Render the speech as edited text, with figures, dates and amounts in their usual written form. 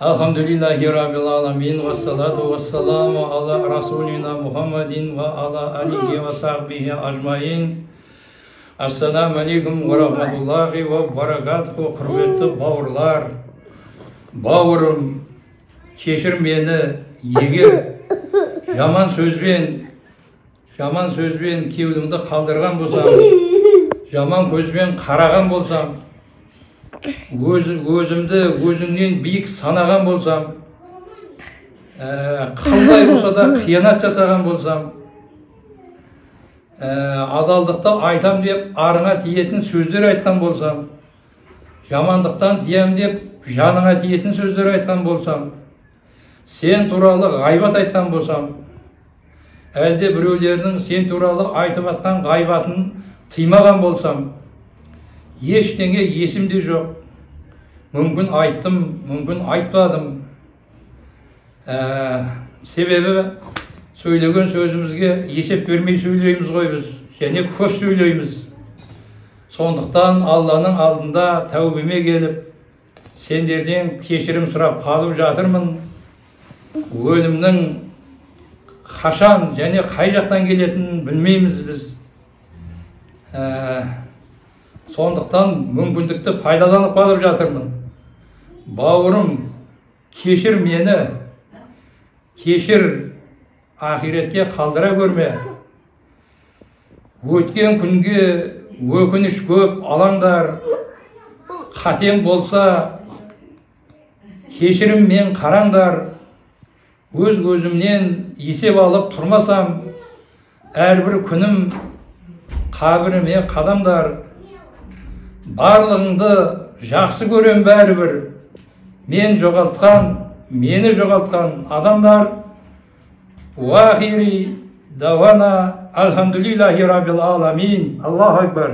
Alhamdulillahi Rabbil Alamin ve salatu ve selamu ala Rasulina Muhammedin ve ala alihi ve sahbihi ajmain. Assalamu alaikum ve rahmetullahi ve berekatuhu. Kıymetli bavurlar, bavurum, keşir beni yeger yaman sözben kevlimde kaldırgan bolsam, yaman közben karagan bolsam, özümden büyük sanagan bolsam, kılday bolsa da hıyanat jasagan bolsam, adaldıkta aytam dep arыңа tiyетін сөздер айтқан болсам, жамандықтан тиям деп жаныңа тиетін сөздер айтқан болсам, сен туралы ғайбат айтқан болсам, әлде біреулердің сен туралы айтып атқан ғайбатын тыймаған болсам, ештеңе есімде жоқ. Мүмкін айттым, мүмкін айтпадым. Себебі сөйлеген сөзімізге есеп бермей сөйлейміз ғой біз, және көп сөйлейміз. Сондықтан Алланың алдында тәубеме келіп, сендерден кешірім сұрап қалып жатырмын. Өлімнің қашан және қай жақтан келетінін білмейміз біз. Сондықтан мүмкіндікті пайдаланып қалып жатырмын. Бауырым, кешір мені, кешір, ақиретке қалдыра көрме. Өткен күнге өкініш көп, алаңдар, қатем болса, кешірім мен қараңдар. Өзімнен есеп алып тұрмасам, әрбір күнім қабіріме қадамдар. Барлығыңды жақсы көрем бәрібір. Мені жоғалтқан адамдар. Уахири давана алхамдулиллахи раббил аламин. Аллаху акбар.